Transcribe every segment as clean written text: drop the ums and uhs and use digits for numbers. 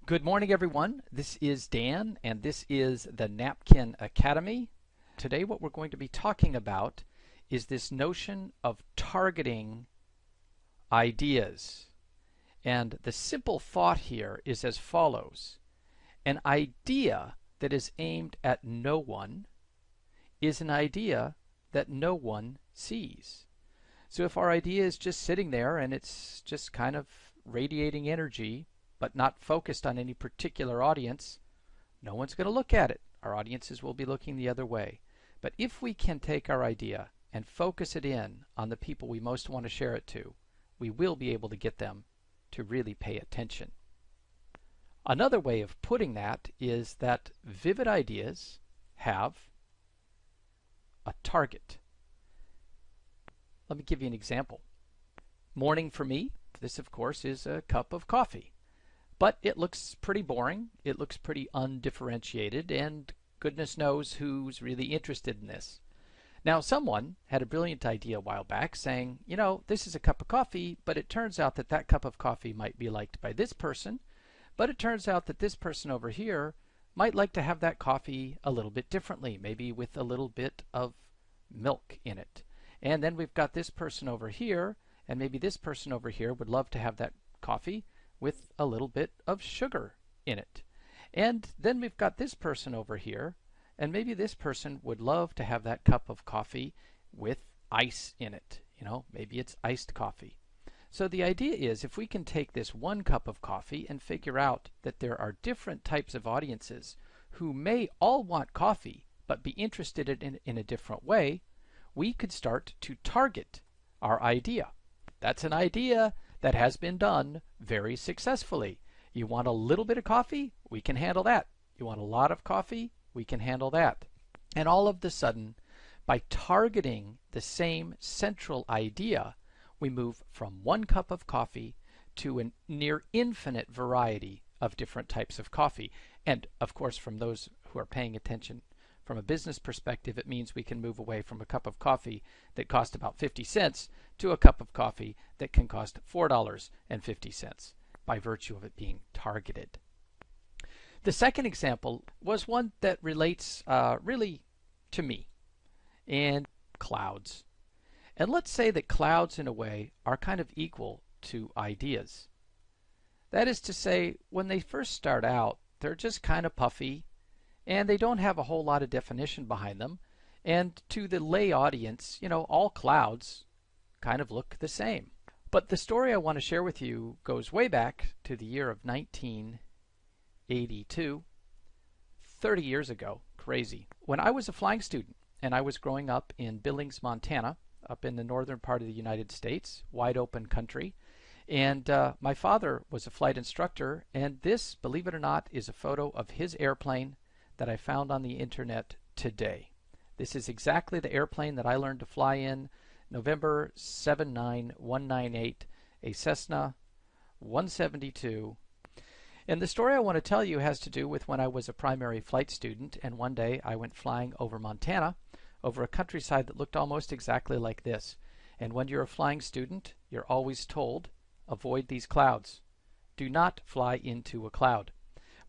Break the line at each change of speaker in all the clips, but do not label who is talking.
Good morning, everyone. This is Dan, and this is the Napkin Academy. Today, what we're going to be talking about is this notion of targeting ideas. And the simple thought here is as follows. An idea that is aimed at no one is an idea that no one sees. So if our idea is just sitting there and it's just kind of radiating energy, but not focused on any particular audience, no one's going to look at it. Our audiences will be looking the other way. But if we can take our idea and focus it in on the people we most want to share it to, we will be able to get them to really pay attention. Another way of putting that is that vivid ideas have a target. Let me give you an example. Morning for me, this of course is a cup of coffee. But it looks pretty boring, it looks pretty undifferentiated, and goodness knows who's really interested in this. Now, someone had a brilliant idea a while back saying, you know, this is a cup of coffee, but it turns out that that cup of coffee might be liked by this person, but it turns out that this person over here might like to have that coffee a little bit differently, maybe with a little bit of milk in it. And then we've got this person over here, and maybe this person over here would love to have that coffee with a little bit of sugar in it. And then we've got this person over here, and maybe this person would love to have that cup of coffee with ice in it. You know, maybe it's iced coffee. So the idea is if we can take this one cup of coffee and figure out that there are different types of audiences who may all want coffee but be interested in a different way, we could start to target our idea. That's an idea that has been done very successfully. You want a little bit of coffee? We can handle that. You want a lot of coffee? We can handle that. And all of a sudden, by targeting the same central idea, we move from one cup of coffee to a near infinite variety of different types of coffee. And of course, from those who are paying attention from a business perspective, it means we can move away from a cup of coffee that cost about 50 cents to a cup of coffee that can cost $4.50 by virtue of it being targeted. The second example was one that relates really to me and clouds. And let's say that clouds in a way are kind of equal to ideas. That is to say, when they first start out, they're just kind of puffy, and they don't have a whole lot of definition behind them. And to the lay audience, you know, all clouds kind of look the same. But the story I want to share with you goes way back to the year of 1982, 30 years ago. Crazy. When I was a flying student and I was growing up in Billings, Montana, up in the northern part of the United States, wide open country. And my father was a flight instructor, and this, believe it or not, is a photo of his airplane that I found on the internet today. This is exactly the airplane that I learned to fly in November 79198, a Cessna 172. And the story I want to tell you has to do with when I was a primary flight student, and one day I went flying over Montana, over a countryside that looked almost exactly like this. And when you're a flying student, you're always told, avoid these clouds. Do not fly into a cloud.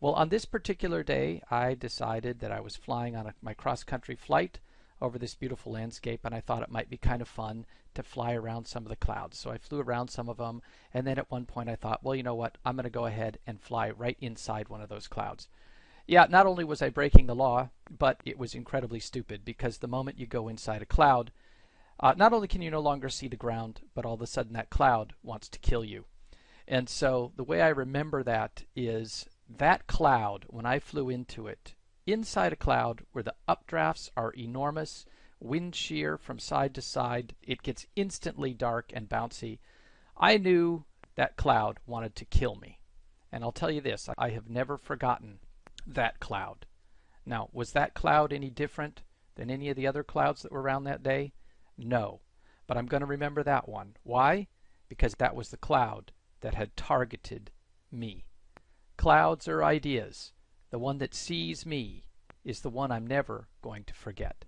Well, on this particular day, I decided that I was flying on my cross-country flight over this beautiful landscape, and I thought it might be kind of fun to fly around some of the clouds. So I flew around some of them, and then at one point I thought, well, you know what, I'm going to go ahead and fly right inside one of those clouds. Yeah, not only was I breaking the law, but it was incredibly stupid, because the moment you go inside a cloud, not only can you no longer see the ground, but all of a sudden that cloud wants to kill you. And so the way I remember that is that cloud, when I flew into it, inside a cloud where the updrafts are enormous, wind shear from side to side, it gets instantly dark and bouncy, I knew that cloud wanted to kill me. And I'll tell you this, I have never forgotten that cloud. Now, was that cloud any different than any of the other clouds that were around that day? No. But I'm going to remember that one. Why? Because that was the cloud that had targeted me. Clouds are ideas. The one that sees me is the one I'm never going to forget.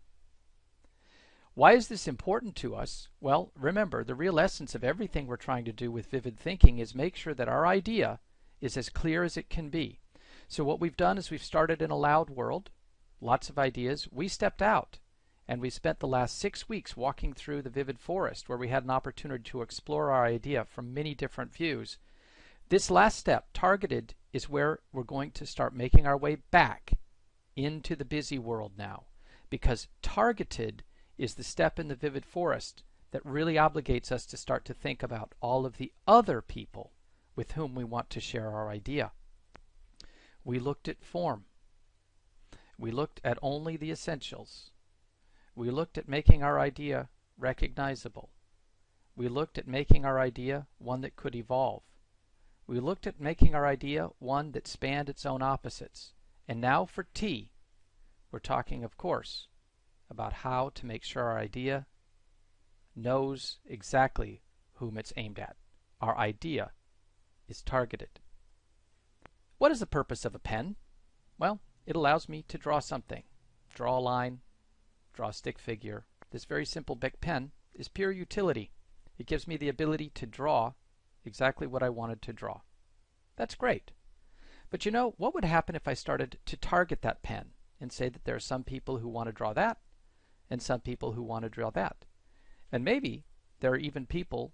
Why is this important to us? Well, remember, the real essence of everything we're trying to do with vivid thinking is make sure that our idea is as clear as it can be. So what we've done is we've started in a loud world, lots of ideas. We stepped out and we spent the last 6 weeks walking through the vivid forest where we had an opportunity to explore our idea from many different views. This last step, targeted, is where we're going to start making our way back into the busy world now, because targeted is the step in the vivid forest that really obligates us to start to think about all of the other people with whom we want to share our idea. We looked at form. We looked at only the essentials. We looked at making our idea recognizable. We looked at making our idea one that could evolve. We looked at making our idea one that spanned its own opposites. And now for T, we're talking, of course, about how to make sure our idea knows exactly whom it's aimed at. Our idea is targeted. What is the purpose of a pen? Well, it allows me to draw something. Draw a line, draw a stick figure. This very simple Bic pen is pure utility. It gives me the ability to draw exactly what I wanted to draw. That's great. But you know, what would happen if I started to target that pen and say that there are some people who want to draw that and some people who want to draw that? And maybe there are even people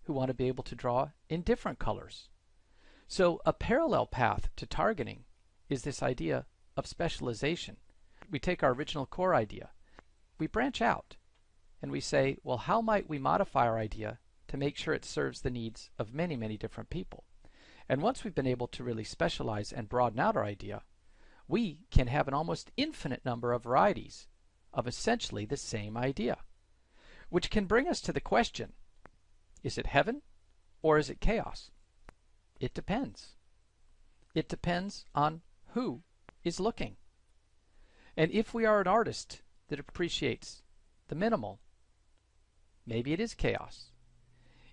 who want to be able to draw in different colors. So a parallel path to targeting is this idea of specialization. We take our original core idea, we branch out, and we say, well, how might we modify our idea to make sure it serves the needs of many, many different people? And once we've been able to really specialize and broaden out our idea, we can have an almost infinite number of varieties of essentially the same idea. Which can bring us to the question, is it heaven or is it chaos? It depends. It depends on who is looking. And if we are an artist that appreciates the minimal, maybe it is chaos.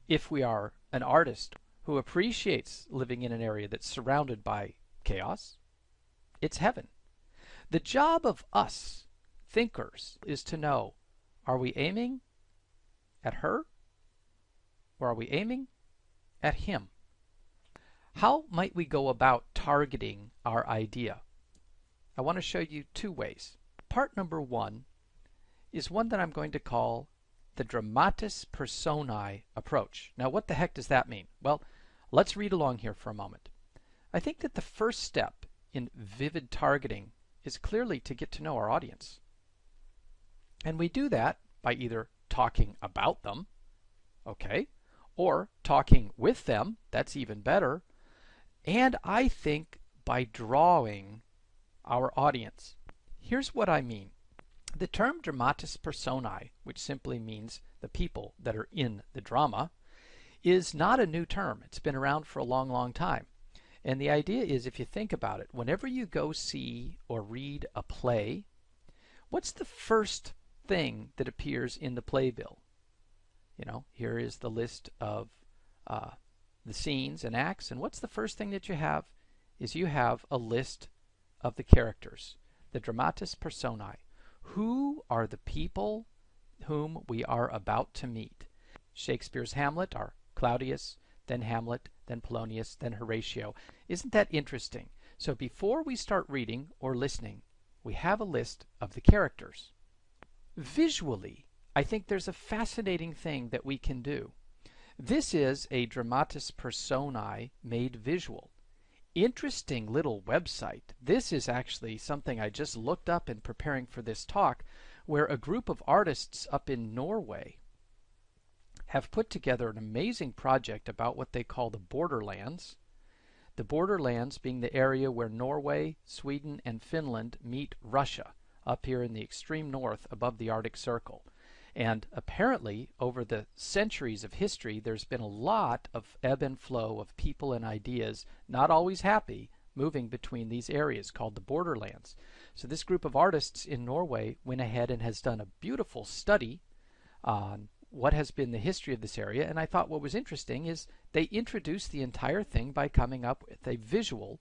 If we are an artist who appreciates living in an area that's surrounded by chaos, it's heaven. The job of us thinkers is to know, are we aiming at her or are we aiming at him? How might we go about targeting our idea? I want to show you two ways. Part number one is one that I'm going to call the dramatis personae approach. Now, what the heck does that mean? Well, let's read along here for a moment. I think that the first step in vivid targeting is clearly to get to know our audience. And we do that by either talking about them, okay, or talking with them, that's even better, and I think by drawing our audience. Here's what I mean. The term dramatis personae, which simply means the people that are in the drama, is not a new term. It's been around for a long, long time. And the idea is, if you think about it, whenever you go see or read a play, what's the first thing that appears in the playbill? You know, here is the list of the scenes and acts, and what's the first thing that you have is you have a list of the characters, the dramatis personae. Who are the people whom we are about to meet? Shakespeare's Hamlet are Claudius, then Hamlet, then Polonius, then Horatio. Isn't that interesting? So before we start reading or listening, we have a list of the characters. Visually, I think there's a fascinating thing that we can do. This is a dramatis personae made visual. Interesting little website. This is actually something I just looked up in preparing for this talk, where a group of artists up in Norway have put together an amazing project about what they call the borderlands. The borderlands being the area where Norway, Sweden, and Finland meet Russia, up here in the extreme north above the Arctic Circle. And apparently, over the centuries of history, there's been a lot of ebb and flow of people and ideas, not always happy, moving between these areas called the borderlands. So this group of artists in Norway went ahead and has done a beautiful study on what has been the history of this area. And I thought what was interesting is they introduced the entire thing by coming up with a visual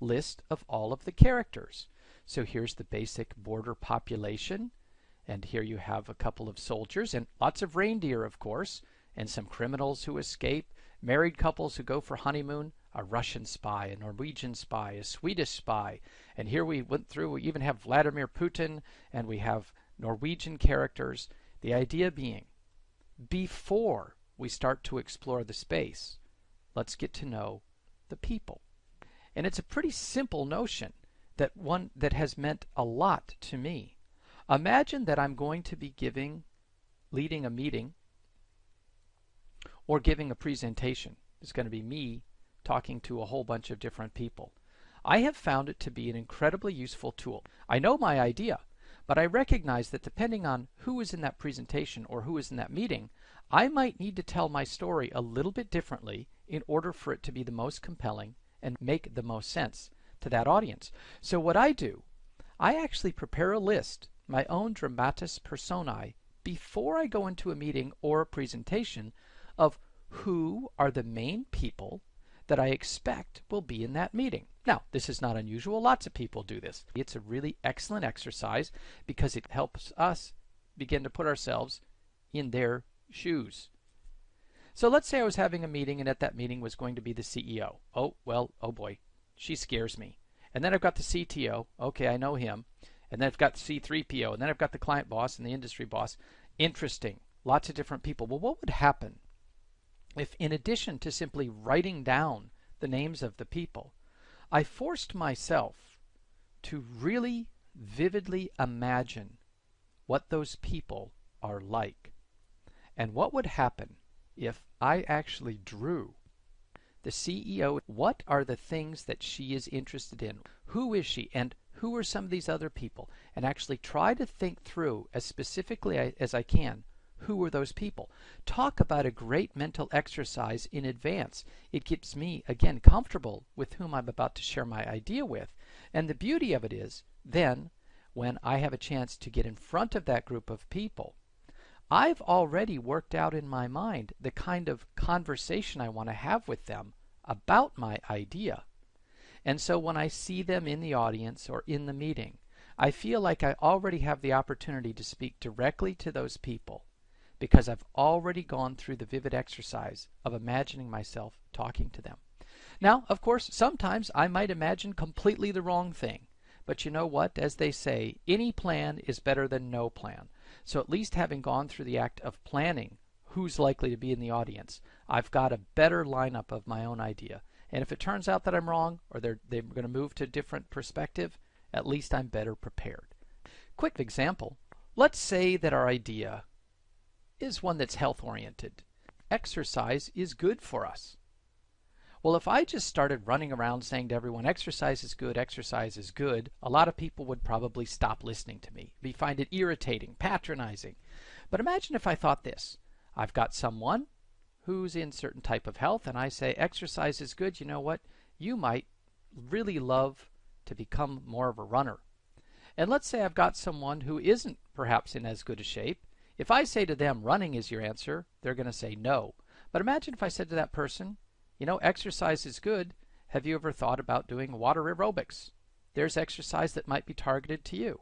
list of all of the characters. So here's the basic border population. And here you have a couple of soldiers and lots of reindeer, of course, and some criminals who escape, married couples who go for honeymoon, a Russian spy, a Norwegian spy, a Swedish spy, and here we went through, we even have Vladimir Putin, and we have Norwegian characters. The idea being, before we start to explore the space, let's get to know the people. And it's a pretty simple notion, that one that has meant a lot to me. Imagine that I'm going to be leading a meeting or giving a presentation. It's going to be me talking to a whole bunch of different people. I have found it to be an incredibly useful tool. I know my idea, but I recognize that depending on who is in that presentation or who is in that meeting, I might need to tell my story a little bit differently in order for it to be the most compelling and make the most sense to that audience. So what I do, I actually prepare a list, my own dramatis personae, before I go into a meeting or a presentation of who are the main people that I expect will be in that meeting. Now, this is not unusual. Lots of people do this. It's a really excellent exercise because it helps us begin to put ourselves in their shoes. So let's say I was having a meeting, and at that meeting was going to be the CEO. Oh, well, oh boy, she scares me. And then I've got the CTO. Okay, I know him. And then I've got the C3PO. And then I've got the client boss and the industry boss. Interesting. Lots of different people. Well, what would happen if, in addition to simply writing down the names of the people, I forced myself to really vividly imagine what those people are like? And what would happen if I actually drew the CEO? What are the things that she is interested in? Who is she? And who are some of these other people? And actually try to think through as specifically as I can, who are those people? Talk about a great mental exercise in advance. It gets me, again, comfortable with whom I'm about to share my idea with. And the beauty of it is, then, when I have a chance to get in front of that group of people, I've already worked out in my mind the kind of conversation I want to have with them about my idea. And so when I see them in the audience or in the meeting, I feel like I already have the opportunity to speak directly to those people because I've already gone through the vivid exercise of imagining myself talking to them. Now, of course, sometimes I might imagine completely the wrong thing. But you know what? As they say, any plan is better than no plan. So at least having gone through the act of planning who's likely to be in the audience, I've got a better lineup of my own idea. And if it turns out that I'm wrong, or they're going to move to a different perspective, at least I'm better prepared. Quick example. Let's say that our idea is one that's health-oriented. Exercise is good for us. Well, if I just started running around saying to everyone, exercise is good, a lot of people would probably stop listening to me. They find it irritating, patronizing. But imagine if I thought this. I've got someone who's in certain type of health, and I say, exercise is good. You know what? You might really love to become more of a runner. And let's say I've got someone who isn't perhaps in as good a shape. If I say to them, running is your answer, they're going to say no. But imagine if I said to that person, you know, exercise is good. Have you ever thought about doing water aerobics? There's exercise that might be targeted to you.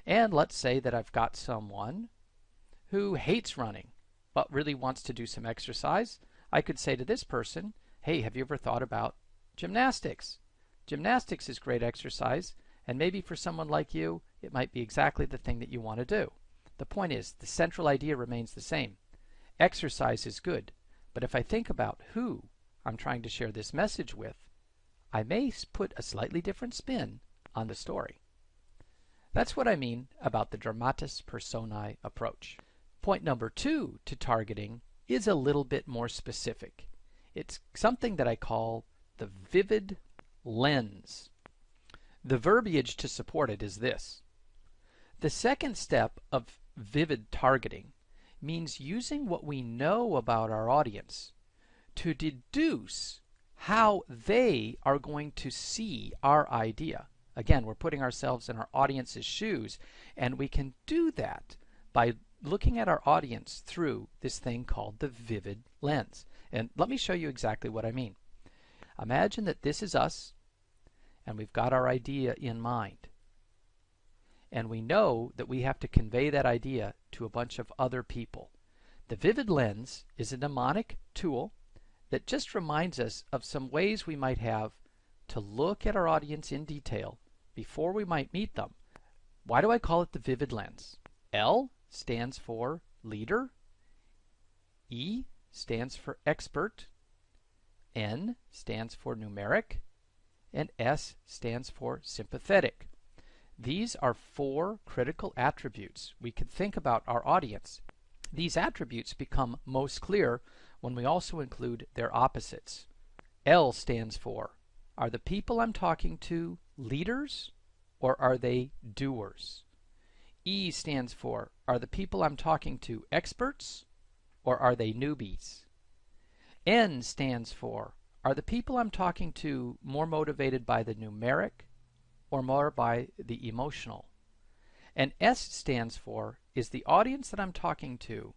And let's say that I've got someone who hates running but really wants to do some exercise. I could say to this person, hey, have you ever thought about gymnastics? Gymnastics is great exercise, and maybe for someone like you, it might be exactly the thing that you want to do. The point is, the central idea remains the same. Exercise is good, but if I think about who I'm trying to share this message with, I may put a slightly different spin on the story. That's what I mean about the dramatis personae approach. Point number 2 to targeting is a little bit more specific. It's something that I call the vivid lens. The verbiage to support it is this. The second step of vivid targeting means using what we know about our audience to deduce how they are going to see our idea. Again, we're putting ourselves in our audience's shoes, and we can do that by looking at our audience through this thing called the vivid lens. And let me show you exactly what I mean. Imagine that this is us, and we've got our idea in mind. And we know that we have to convey that idea to a bunch of other people. The vivid lens is a mnemonic tool that just reminds us of some ways we might have to look at our audience in detail before we might meet them. Why do I call it the vivid lens? L stands for leader, E stands for expert, N stands for numeric, and S stands for sympathetic. These are 4 critical attributes we can think about our audience. These attributes become most clear when we also include their opposites. L stands for, are the people I'm talking to leaders or are they doers? E stands for, are the people I'm talking to experts or are they newbies? N stands for, are the people I'm talking to more motivated by the numeric or more by the emotional? And S stands for, is the audience that I'm talking to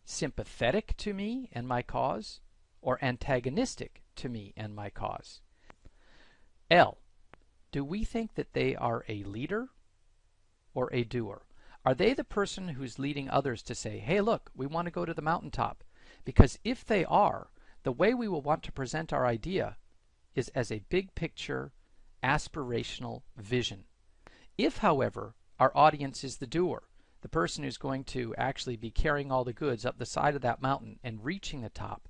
sympathetic to me and my cause or antagonistic to me and my cause? L, do we think that they are a leader or a doer? Are they the person who's leading others to say, hey look, we want to go to the mountaintop? Because if they are, the way we will want to present our idea is as a big picture, aspirational vision. If, however, our audience is the doer, the person who's going to actually be carrying all the goods up the side of that mountain and reaching the top,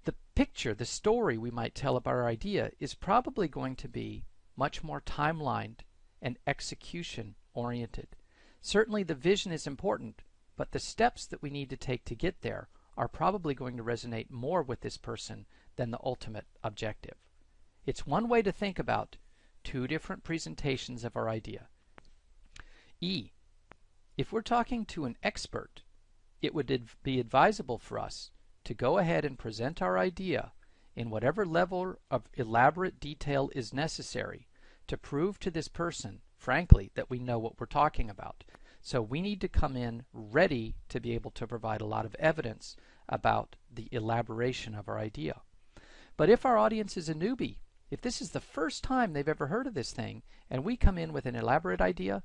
the picture, the story we might tell about our idea is probably going to be much more timelined and execution oriented. Certainly the vision is important, but the steps that we need to take to get there are probably going to resonate more with this person than the ultimate objective. It's one way to think about 2 different presentations of our idea. E, if we're talking to an expert, it would be advisable for us to go ahead and present our idea in whatever level of elaborate detail is necessary to prove to this person, frankly, that we know what we're talking about. So we need to come in ready to be able to provide a lot of evidence about the elaboration of our idea. But if our audience is a newbie, if this is the first time they've ever heard of this thing, and we come in with an elaborate idea,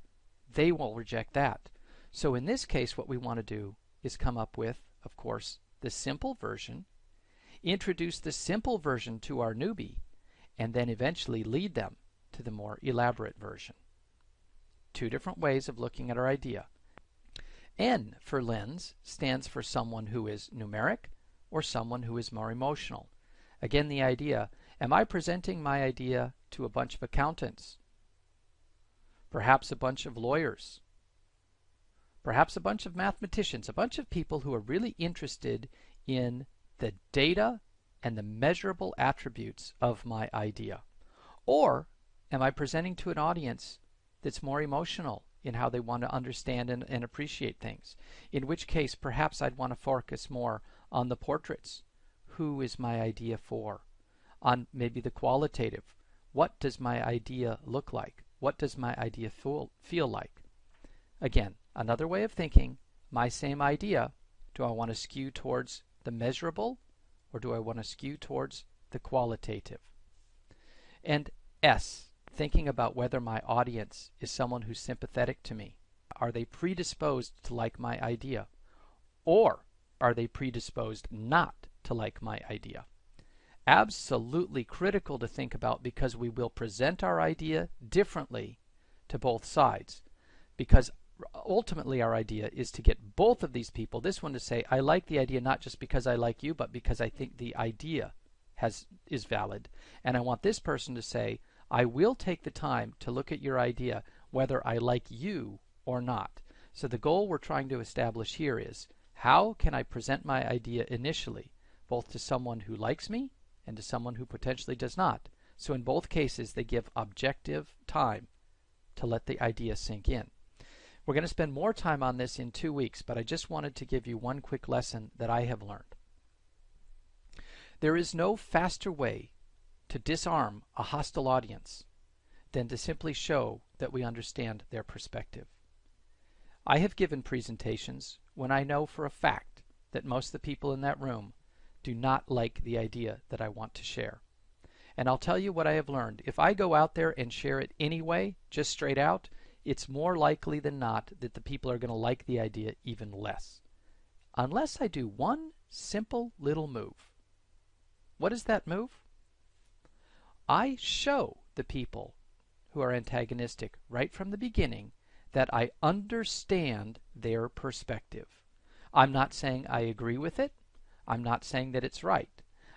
they will reject that. So in this case, what we want to do is come up with, of course, the simple version, introduce the simple version to our newbie, and then eventually lead them to the more elaborate version. 2 different ways of looking at our idea. N for lens stands for someone who is numeric or someone who is more emotional. Again, the idea, am I presenting my idea to a bunch of accountants? Perhaps a bunch of lawyers? Perhaps a bunch of mathematicians, a bunch of people who are really interested in the data and the measurable attributes of my idea? Or am I presenting to an audience that's more emotional in how they want to understand and appreciate things? In which case, perhaps I'd want to focus more on the portraits. Who is my idea for? On maybe the qualitative. What does my idea look like? What does my idea feel like? Again, another way of thinking, my same idea, do I want to skew towards the measurable or do I want to skew towards the qualitative? And S, thinking about whether my audience is someone who's sympathetic to me. Are they predisposed to like my idea? Or are they predisposed not to like my idea? Absolutely critical to think about, because we will present our idea differently to both sides. Because ultimately our idea is to get both of these people, this one to say, I like the idea not just because I like you, but because I think the idea is valid. And I want this person to say, I will take the time to look at your idea whether I like you or not. So the goal we're trying to establish here is, how can I present my idea initially, both to someone who likes me and to someone who potentially does not? So in both cases, they give objective time to let the idea sink in. We're going to spend more time on this in 2 weeks, but I just wanted to give you one quick lesson that I have learned. There is no faster way to disarm a hostile audience than to simply show that we understand their perspective. I have given presentations when I know for a fact that most of the people in that room do not like the idea that I want to share. And I'll tell you what I have learned. If I go out there and share it anyway, just straight out, it's more likely than not that the people are going to like the idea even less. Unless I do one simple little move. What is that move? I show the people who are antagonistic right from the beginning that I understand their perspective. I'm not saying I agree with it. I'm not saying that it's right.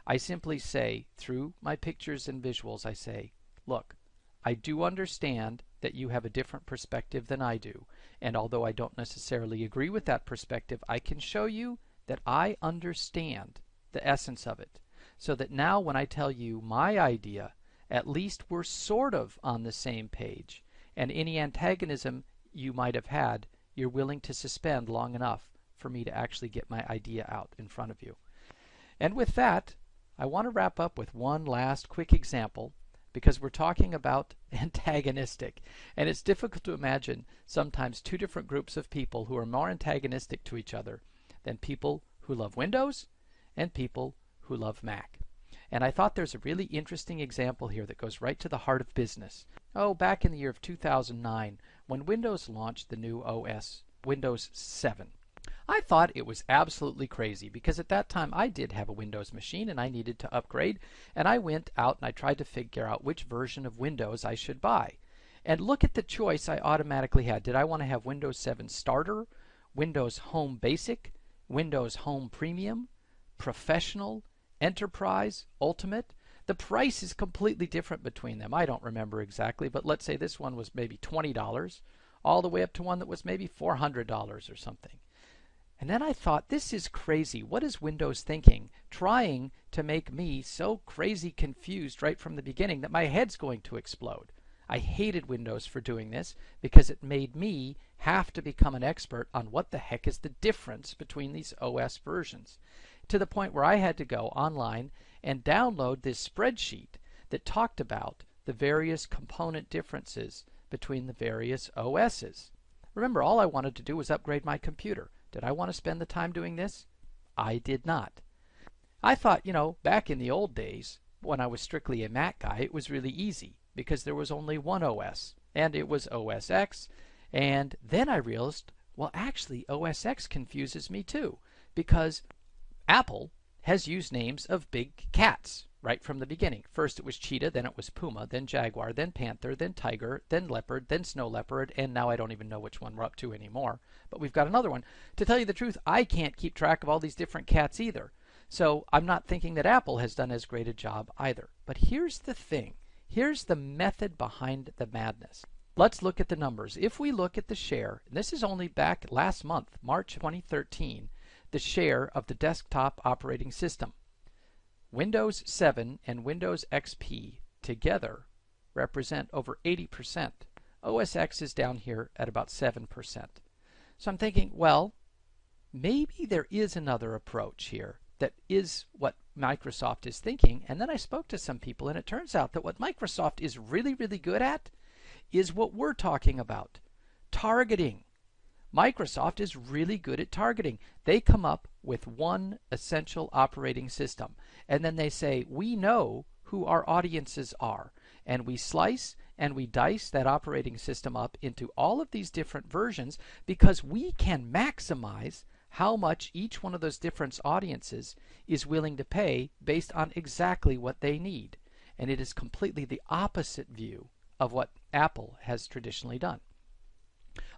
I simply say, through my pictures and visuals, I say, look, I do understand that you have a different perspective than I do, and although I don't necessarily agree with that perspective, I can show you that I understand the essence of it, so that now when I tell you my idea, at least we're sort of on the same page, and any antagonism you might have had, you're willing to suspend long enough for me to actually get my idea out in front of you. And with that, I want to wrap up with one last quick example, because we're talking about antagonistic, and it's difficult to imagine sometimes two different groups of people who are more antagonistic to each other than people who love Windows and people who love Mac. And I thought there's a really interesting example here that goes right to the heart of business. Oh, back in the year of 2009, when Windows launched the new OS, Windows 7. I thought it was absolutely crazy because at that time I did have a Windows machine and I needed to upgrade, and I went out and I tried to figure out which version of Windows I should buy. And look at the choice I automatically had. Did I want to have Windows 7 Starter, Windows Home Basic, Windows Home Premium, Professional, Enterprise, Ultimate? The price is completely different between them. I don't remember exactly, but let's say this one was maybe $20 all the way up to one that was maybe $400 or something. And then I thought, this is crazy. What is Windows thinking? Trying to make me so crazy confused right from the beginning that my head's going to explode. I hated Windows for doing this because it made me have to become an expert on what the heck is the difference between these OS versions, to the point where I had to go online and download this spreadsheet that talked about the various component differences between the various OSs. Remember, all I wanted to do was upgrade my computer. Did I want to spend the time doing this? I did not. I thought, back in the old days, when I was strictly a Mac guy, it was really easy because there was only one OS, and it was OS X. And then I realized, well, actually, OS X confuses me too, because Apple has used names of big cats right from the beginning. First it was cheetah, then it was puma, then jaguar, then panther, then tiger, then leopard, then snow leopard, and now I don't even know which one we're up to anymore. But we've got another one. To tell you the truth, I can't keep track of all these different cats either. So I'm not thinking that Apple has done as great a job either. But here's the thing. Here's the method behind the madness. Let's look at the numbers. If we look at the share, and this is only back last month, March 2013, the share of the desktop operating system. Windows 7 and Windows XP together represent over 80%. OS X is down here at about 7%. So I'm thinking, well, maybe there is another approach here that is what Microsoft is thinking. And then I spoke to some people, and it turns out that what Microsoft is really, really good at is what we're talking about, targeting. Microsoft is really good at targeting. They come up with one essential operating system, and then they say, we know who our audiences are, and we slice and we dice that operating system up into all of these different versions because we can maximize how much each one of those different audiences is willing to pay based on exactly what they need. And it is completely the opposite view of what Apple has traditionally done.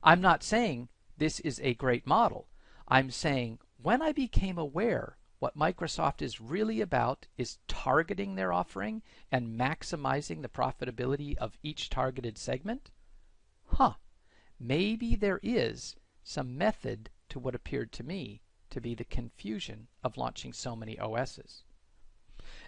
I'm not saying this is a great model. I'm saying when I became aware what Microsoft is really about is targeting their offering and maximizing the profitability of each targeted segment, maybe there is some method to what appeared to me to be the confusion of launching so many OSs.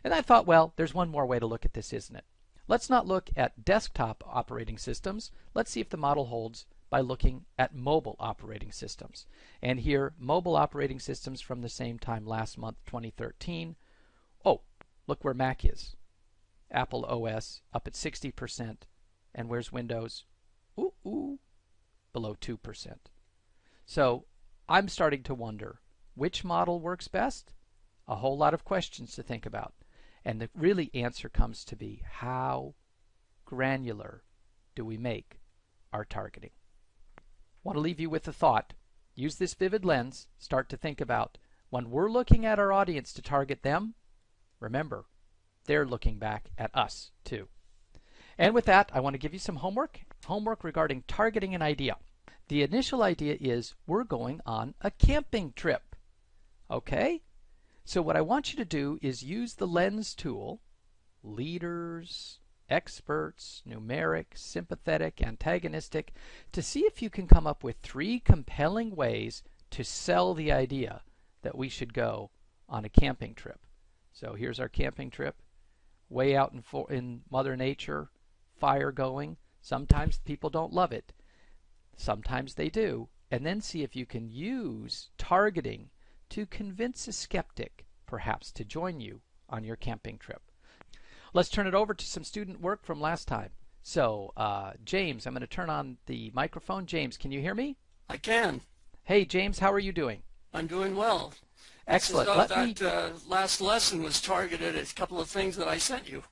And I thought, well, there's one more way to look at this, isn't it? Let's not look at desktop operating systems. Let's see if the model holds by looking at mobile operating systems. And here, mobile operating systems from the same time last month, 2013. Oh, look where Mac is. Apple OS up at 60%. And where's Windows? Below 2%. So I'm starting to wonder, which model works best? A whole lot of questions to think about. And the really answer comes to be, how granular do we make our targeting? Want to leave you with a thought. Use this vivid lens. Start to think about when we're looking at our audience to target them, Remember, they're looking back at us too. And with that, I want to give you some homework regarding targeting an idea. The initial idea is we're going on a camping trip. Okay? So what I want you to do is use the lens tool, leaders, experts, numeric, sympathetic, antagonistic, to see if you can come up with 3 compelling ways to sell the idea that we should go on a camping trip. So here's our camping trip, way out in Mother Nature, fire going. Sometimes people don't love it. Sometimes they do. And then see if you can use targeting to convince a skeptic, perhaps, to join you on your camping trip. Let's turn it over to some student work from last time. So, James, I'm going to turn on the microphone. James, can you hear me?
I can.
Hey, James, how are you doing?
I'm doing well.
Excellent.
That last lesson was targeted at a couple of things that I sent you.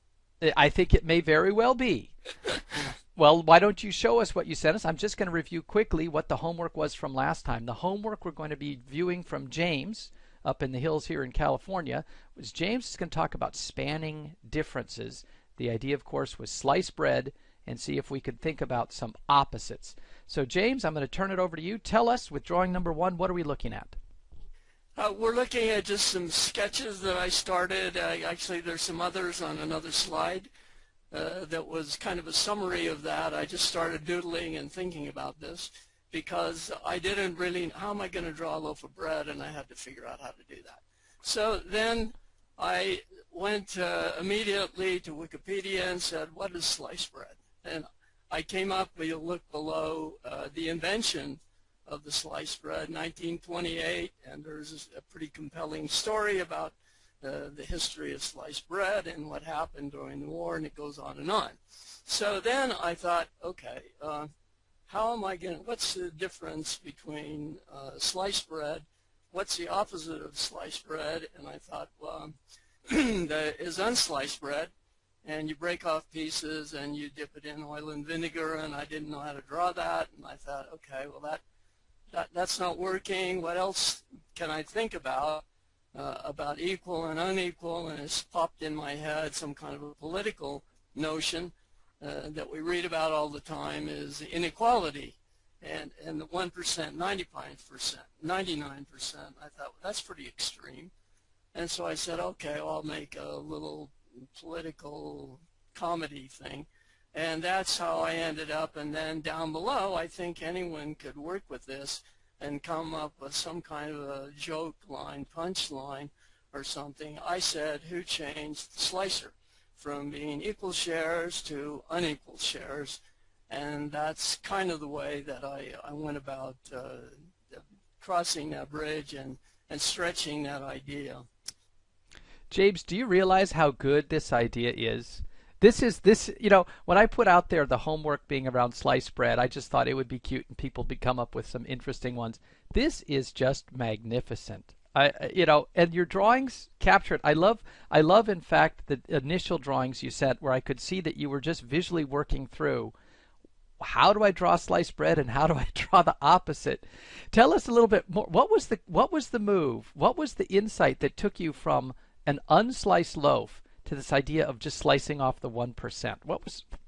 I think it may very well be. Well, why don't you show us what you sent us? I'm just going to review quickly what the homework was from last time. The homework we're going to be viewing from James up in the hills here in California was James is going to talk about spanning differences. The idea, of course, was slice bread and see if we could think about some opposites. So, James, I'm going to turn it over to you. Tell us, with drawing number 1, what are we looking at?
We're looking at just some sketches that I started. Actually, there's some others on another slide that was kind of a summary of that. I just started doodling and thinking about this because I didn't really, how am I going to draw a loaf of bread? And I had to figure out how to do that. So then I went immediately to Wikipedia and said, what is sliced bread? And I came up, you'll look below, the invention of the sliced bread, 1928, and there's a pretty compelling story about the history of sliced bread and what happened during the war, and it goes on and on. So then I thought, okay, how am I going to, what's the difference between sliced bread? What's the opposite of sliced bread? And I thought, well, that is unsliced bread, and you break off pieces and you dip it in oil and vinegar, and I didn't know how to draw that, and I thought, okay, well, that's not working. What else can I think about equal and unequal? And it's popped in my head some kind of a political notion that we read about all the time is inequality, and the 1%, 95%, 99%. I thought, well, that's pretty extreme. And so I said, okay, well, I'll make a little political comedy thing. And that's how I ended up. And then down below, I think anyone could work with this and come up with some kind of a joke line, punch line or something. I said, who changed the slicer from being equal shares to unequal shares? And that's kind of the way that I went about crossing that bridge and stretching that idea.
James, do you realize how good this idea is? This, you know, when I put out there the homework being around sliced bread, I just thought it would be cute and people would come up with some interesting ones. This is just magnificent. You know, and your drawings capture it. I love, in fact, the initial drawings you sent where I could see that you were just visually working through how do I draw sliced bread and how do I draw the opposite. Tell us a little bit more. What was the move? What was the insight that took you from an unsliced loaf to this idea of just slicing off the 1%?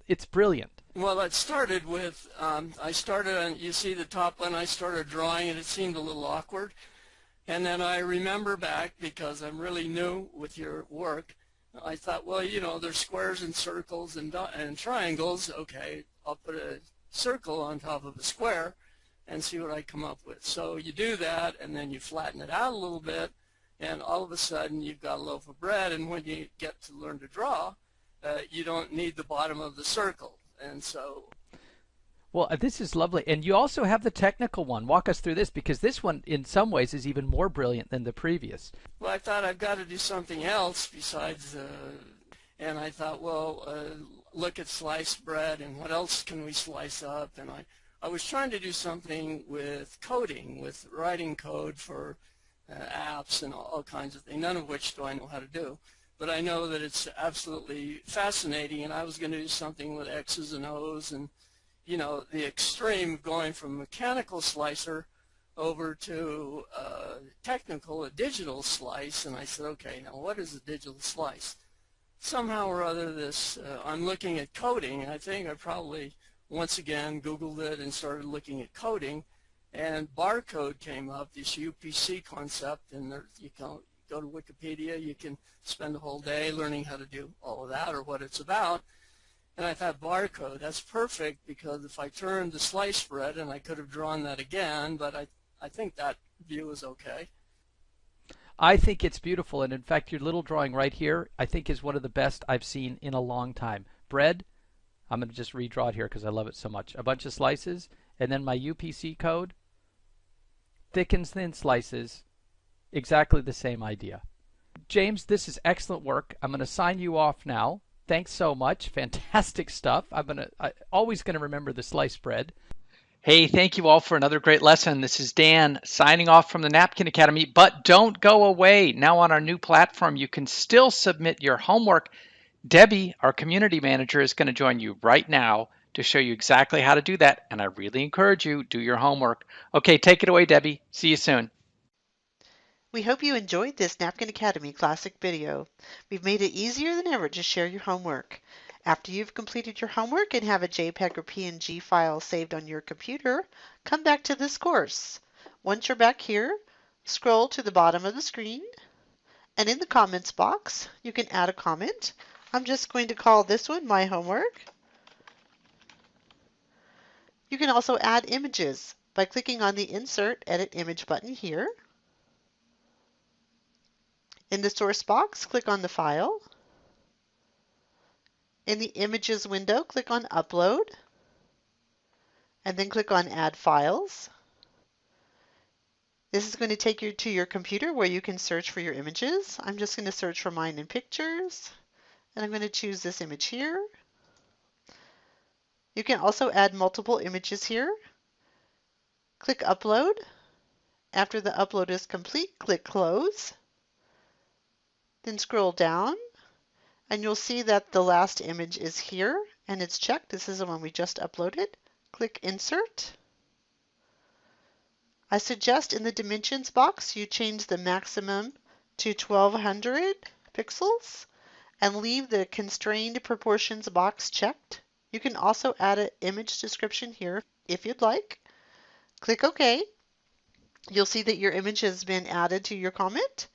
It's brilliant.
Well, it started with, I started on, you see the top one, I started drawing and it seemed a little awkward. And then I remember back, because I'm really new with your work, I thought, well, you know, there's squares and circles and triangles. Okay, I'll put a circle on top of a square and see what I come up with. So you do that and then you flatten it out a little bit, and all of a sudden you've got a loaf of bread. And when you get to learn to draw, you don't need the bottom of the circle. And so,
well, this is lovely. And you also have the technical one. Walk us through this, because this one in some ways is even more brilliant than the previous.
Well, I thought I've got to do something else besides, and I thought, well, look at sliced bread and what else can we slice up? And I was trying to do something with coding, with writing code for apps and all kinds of things, none of which do I know how to do. But I know that it's absolutely fascinating, and I was going to do something with X's and O's and, you know, the extreme of going from a mechanical slicer over to a digital slice, and I said, okay, now what is a digital slice? Somehow or other I'm looking at coding. I think I probably once again Googled it and started looking at coding, and barcode came up, this UPC concept, and you can go to Wikipedia, you can spend a whole day learning how to do all of that or what it's about. And I thought, barcode, that's perfect, because if I turned the slice spread, and I could have drawn that again, but I think that view is okay.
I think it's beautiful, and in fact your little drawing right here I think is one of the best I've seen in a long time. Bread, I'm going to just redraw it here because I love it so much. A bunch of slices, and then my UPC code, thick and thin slices, exactly the same idea. James, this is excellent work. I'm going to sign you off now. Thanks so much. Fantastic stuff. I'm always going to remember the slice bread. Hey, thank you all for another great lesson. This is Dan signing off from the Napkin Academy, but don't go away. Now on our new platform, you can still submit your homework. Debbie, our community manager, is going to join you right now to show you exactly how to do that, and I really encourage you, do your homework. Okay, take it away, Debbie. See you soon.
We hope you enjoyed this Napkin Academy classic video. We've made it easier than ever to share your homework. After you've completed your homework and have a JPEG or PNG file saved on your computer, come back to this course. Once you're back here, scroll to the bottom of the screen, and in the comments box, you can add a comment. I'm just going to call this one My Homework. You can also add images by clicking on the Insert Edit Image button here. In the source box, click on the file. In the Images window, click on Upload, and then click on Add Files. This is going to take you to your computer where you can search for your images. I'm just going to search for mine in Pictures, and I'm going to choose this image here. You can also add multiple images here. Click Upload. After the upload is complete, click Close. Then scroll down, and you'll see that the last image is here, and it's checked. This is the one we just uploaded. Click Insert. I suggest in the Dimensions box you change the maximum to 1200 pixels and leave the Constrained Proportions box checked. You can also add an image description here if you'd like. Click OK. You'll see that your image has been added to your comment.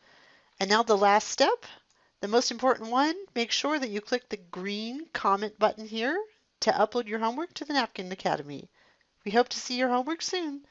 And now the last step, the most important one, make sure that you click the green comment button here to upload your homework to the Napkin Academy. We hope to see your homework soon.